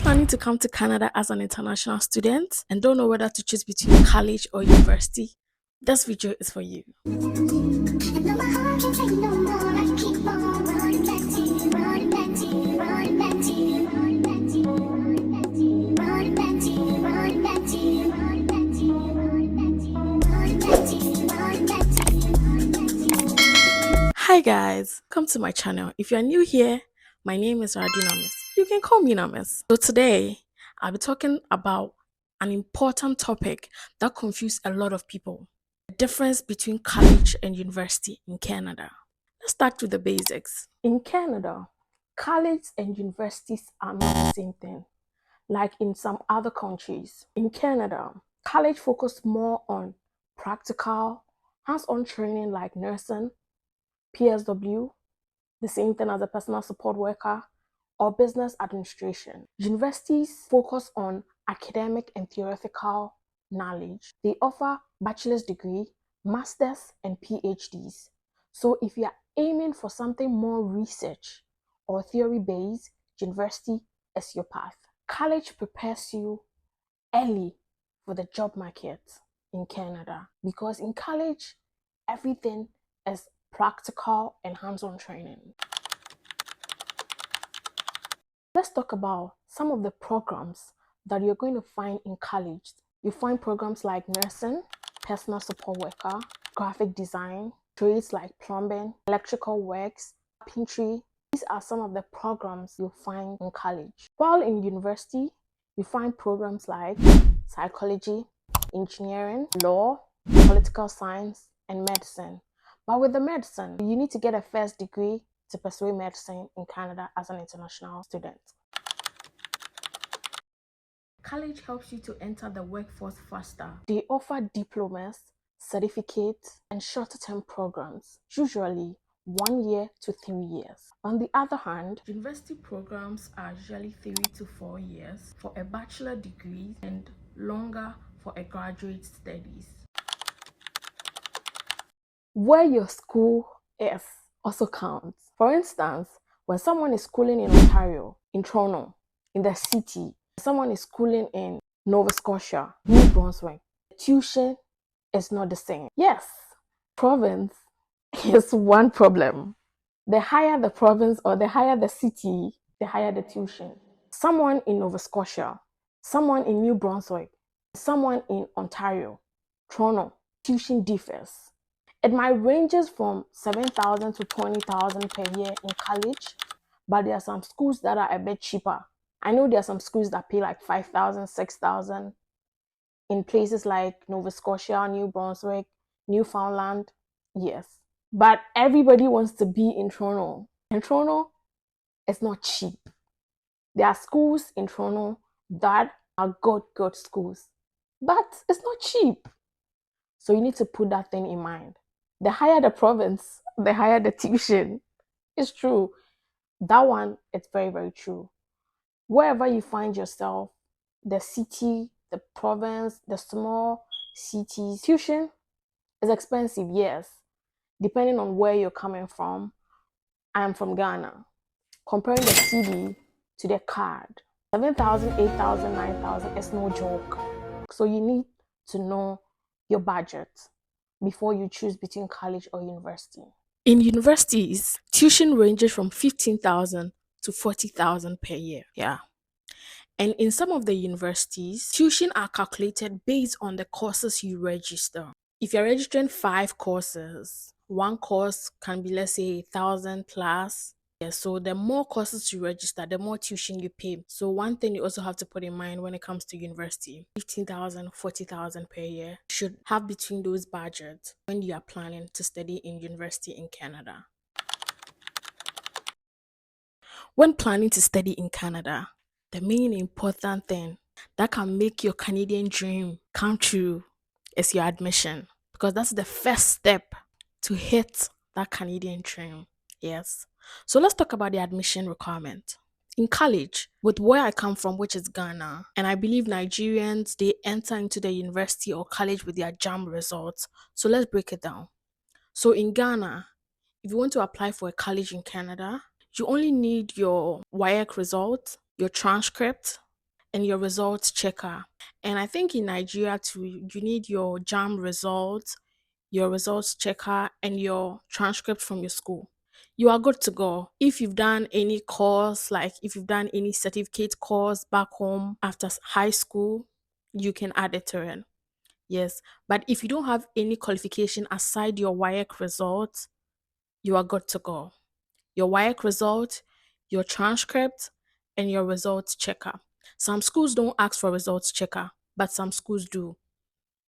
planning to come to Canada as an international student and don't know whether to choose between college or university? This video is for you. Hi guys, come to my channel. If you're new here, my name is Namis. You can call me Namis. So today, I'll be talking about an important topic that confuses a lot of people. The difference between college and university in Canada. Let's start with the basics. In Canada, college and universities are not the same thing, like in some other countries. In Canada, college focuses more on practical, hands-on training like nursing, PSW, the same thing as a personal support worker, or business administration. Universities focus on academic and theoretical knowledge. They offer bachelor's degree, master's, and PhDs. So if you're aiming for something more research or theory-based, university is your path. College prepares you early for the job market in Canada because in college, everything is practical and hands-on training. Let's talk about some of the programs that you're going to find in college. You find programs like nursing, personal support worker, graphic design, trades like plumbing, electrical works, carpentry. These are some of the programs you'll find in college. While in university, you find programs like psychology, engineering, law, political science, and medicine. But with the medicine, you need to get a first degree to pursue medicine in Canada as an international student. College helps you to enter the workforce faster. They offer diplomas, certificates, and shorter-term programs, usually 1 year to 3 years. On the other hand, university programs are usually 3 to 4 years for a bachelor degree and longer for a graduate studies. Where your school is also counts. For instance, when someone is schooling in Ontario, in Toronto, in the city, someone is schooling in Nova Scotia, New Brunswick, tuition is not the same. Yes, province is one problem. The higher the province or the higher the city, the higher the tuition. Someone in Nova Scotia, someone in New Brunswick, someone in Ontario, Toronto, tuition differs. It might ranges from 7,000 to 20,000 per year in college, but there are some schools that are a bit cheaper. I know there are some schools that pay like 5,000, 6,000 in places like Nova Scotia, New Brunswick, Newfoundland. Yes, but everybody wants to be in Toronto, and Toronto is not cheap. There are schools in Toronto that are good schools, but it's not cheap. So you need to put that thing in mind. The higher the province, the higher the tuition. It's true. That one, it's very, very true. Wherever you find yourself, the city, the province, the small cities, tuition is expensive, yes, depending on where you're coming from. I'm from Ghana. Comparing the CD to the card, 7,000, 8,000, 9,000 is no joke. So you need to know your budget before you choose between college or university. In universities, tuition ranges from 15,000 to 40,000 per year. Yeah. And in some of the universities, tuition are calculated based on the courses you register. If you're registering 5 courses, one course can be, let's say, 1,000 plus. Yeah, so the more courses you register, the more tuition you pay. So one thing you also have to put in mind when it comes to university, 15,000, 40,000 per year. You should have between those budgets when you are planning to study in university in Canada. When planning to study in Canada, the main important thing that can make your Canadian dream come true is your admission, because that's the first step to hit that Canadian dream. Yes. So let's talk about the admission requirement. In college, with where I come from, which is Ghana, and I believe Nigerians, they enter into the university or college with their JAMB results. So let's break it down. So in Ghana, if you want to apply for a college in Canada, you only need your WAEC result, your transcript, and your results checker. And I think in Nigeria too, you need your JAM results, your results checker, and your transcript from your school. You are good to go. If you've done any course, like if you've done any certificate course back home after high school, you can add it to it. Yes. But if you don't have any qualification aside your WAEC results, you are good to go. Your WAEC result, your transcript, and your results checker. Some schools don't ask for results checker, but some schools do.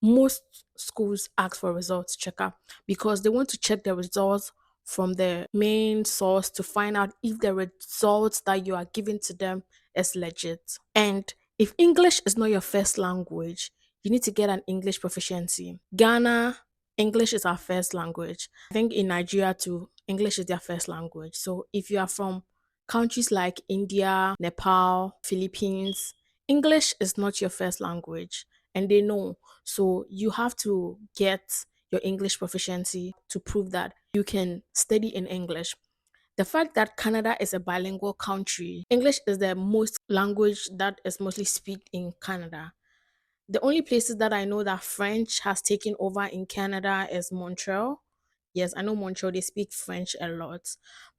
Most schools ask for results checker because they want to check the results from the main source to find out if the results that you are giving to them is legit. And if English is not your first language, you need to get an English proficiency. Ghana, English is our first language. I think in Nigeria too, English is their first language. So if you are from countries like India, Nepal, Philippines, English is not your first language and they know. So you have to get your English proficiency to prove that you can study in English. The fact that Canada is a bilingual country, English is the most language that is mostly spoken in Canada. The only places that I know that French has taken over in Canada is Montreal. Yes, I know Montreal, they speak French a lot.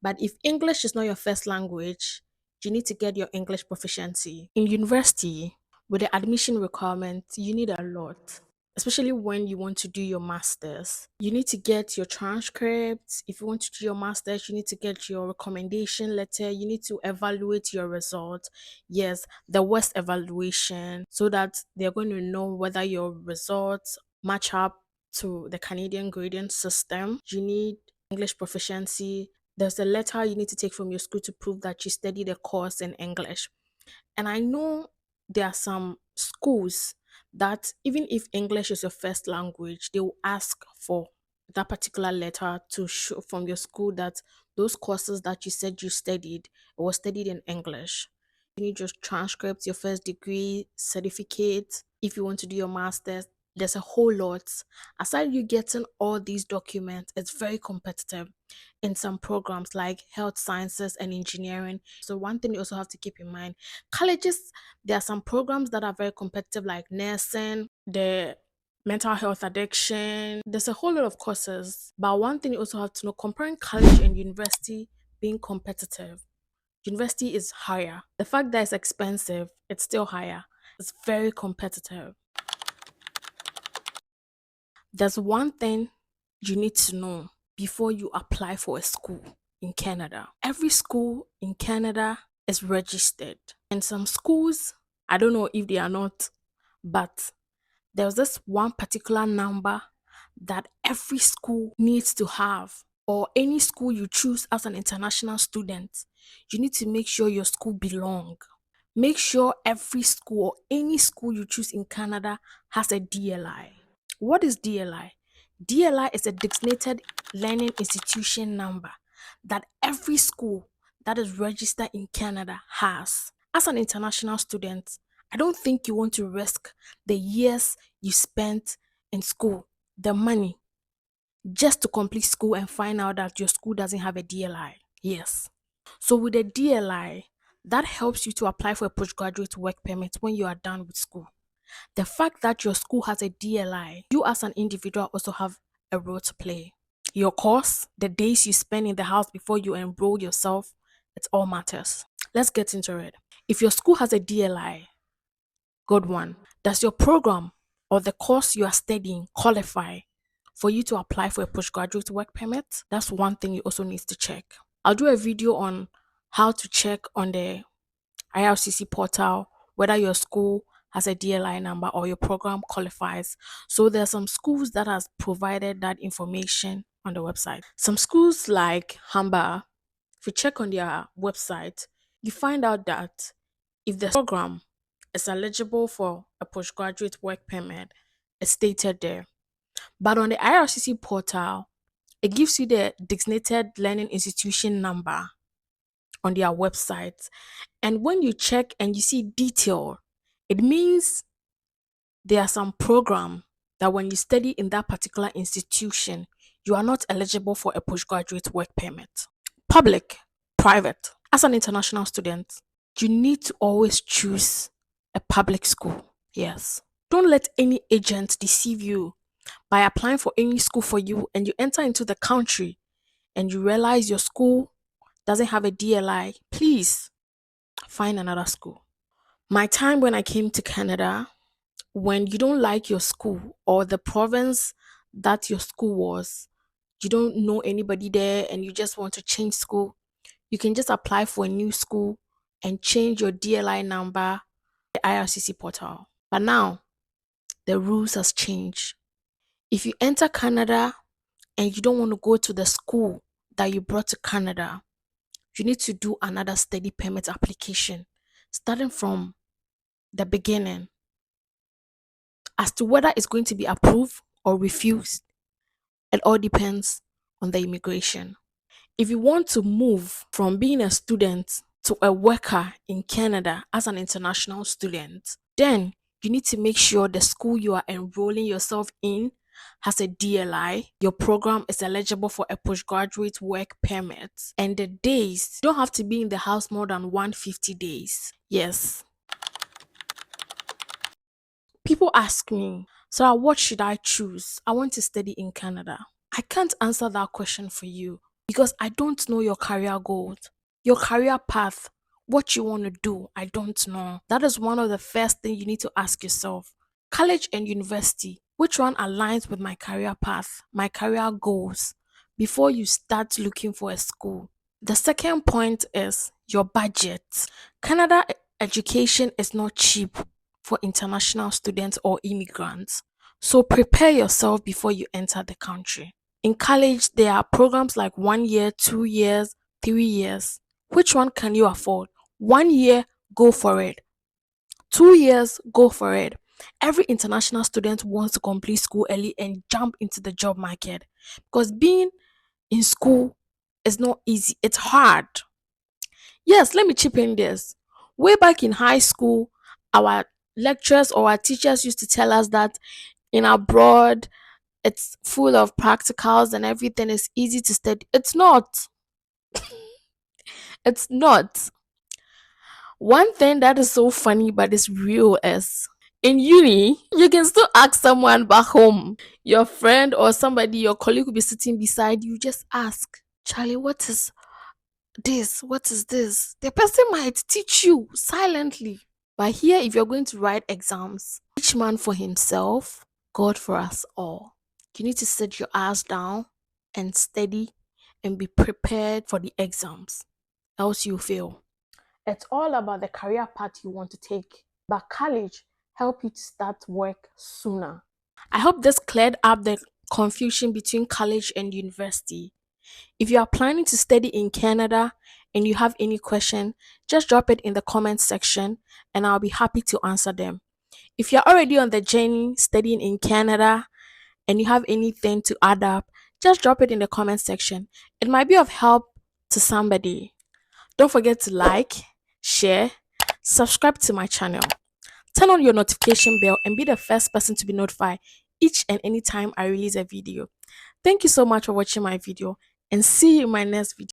But if English is not your first language, you need to get your English proficiency. In university, with the admission requirements, you need a lot, especially when you want to do your master's. You need to get your transcripts. If you want to do your master's, you need to get your recommendation letter. You need to evaluate your results. Yes, the worst evaluation, so that they're going to know whether your results match up to the Canadian grading system. You need English proficiency. There's a letter you need to take from your school to prove that you studied a course in English. And I know there are some schools that even if English is your first language, they will ask for that particular letter to show from your school that those courses that you said you studied was studied in English. You need your transcripts, your first degree, certificate. If you want to do your master's, there's a whole lot. Aside you getting all these documents, it's very competitive in some programs like health sciences and engineering. So one thing you also have to keep in mind, colleges, there are some programs that are very competitive like nursing, the mental health addiction. There's a whole lot of courses. But one thing you also have to know, comparing college and university being competitive, university is higher. The fact that it's expensive, it's still higher. It's very competitive. There's one thing you need to know before you apply for a school in Canada. Every school in Canada is registered. And some schools, I don't know if they are not, but there's this one particular number that every school needs to have, or any school you choose as an international student. You need to make sure your school belong. Make sure every school or any school you choose in Canada has a DLI. What is DLI? DLI is a designated learning institution number that every school that is registered in Canada has. As an international student, I don't think you want to risk the years you spent in school, the money, just to complete school and find out that your school doesn't have a DLI. Yes. So with a DLI, that helps you to apply for a postgraduate work permit when you are done with school. The fact that your school has a DLI, you as an individual also have a role to play. Your course, the days you spend in the house before you enroll yourself, it all matters. Let's get into it. If your school has a DLI, good one. Does your program or the course you are studying qualify for you to apply for a postgraduate work permit? That's one thing you also need to check. I'll do a video on how to check on the IRCC portal whether your school has a DLI number or your program qualifies. So there are some schools that has provided that information on the website. Some schools like Hamba, if you check on their website, you find out that if the program is eligible for a postgraduate work permit, it's stated there. But on the IRCC portal, it gives you the designated learning institution number on their website. And when you check and you see detail, it means there are some program that when you study in that particular institution, you are not eligible for a postgraduate work permit. Public, private. As an international student, you need to always choose a public school. Yes. Don't let any agent deceive you by applying for any school for you and you enter into the country and you realize your school doesn't have a DLI. Please find another school. My time when I came to Canada, when you don't like your school or the province that your school was, you don't know anybody there and you just want to change school, you can just apply for a new school and change your DLI number, the IRCC portal. But now the rules has changed. If you enter Canada and you don't want to go to the school that you brought to Canada, you need to do another study permit application, starting from the beginning. As to whether it's going to be approved or refused, it all depends on the immigration. If you want to move from being a student to a worker in Canada as an international student, then you need to make sure the school you are enrolling yourself in has a DLI, your program is eligible for a postgraduate work permit, and the days you don't have to be in the house more than 150 days. Yes. People ask me, so what should I choose? I want to study in Canada. I can't answer that question for you because I don't know your career goals, your career path, what you want to do. I don't know. That is one of the first things you need to ask yourself. College and university, which one aligns with my career path, my career goals before you start looking for a school? The second point is your budget. Canada education is not cheap for international students or immigrants. So prepare yourself before you enter the country. In college, there are programs like 1 year, 2 years, 3 years. Which one can you afford? 1 year, go for it. 2 years, go for it. Every international student wants to complete school early and jump into the job market because being in school is not easy, it's hard. Yes, let me chip in this. Way back in high school, our lecturers or our teachers used to tell us that in abroad, it's full of practicals and everything is easy to study. It's not. It's not. One thing that is so funny but is real is in uni, you can still ask someone back home, your friend or somebody, your colleague will be sitting beside you. Just ask, Charlie, what is this? What is this? The person might teach you silently. But here, if you're going to write exams, each man for himself, God for us all. You need to sit your ass down and study and be prepared for the exams, else you fail. It's all about the career path you want to take, but college help you to start work sooner. I hope this cleared up the confusion between college and university. If you are planning to study in Canada and you have any question, just drop it in the comment section and I'll be happy to answer them. If you're already on the journey studying in Canada and you have anything to add up, just drop it in the comment section. It might be of help to somebody. Don't forget to like, share, subscribe to my channel. Turn on your notification bell and be the first person to be notified each and any time I release a video. Thank you so much for watching my video and see you in my next video.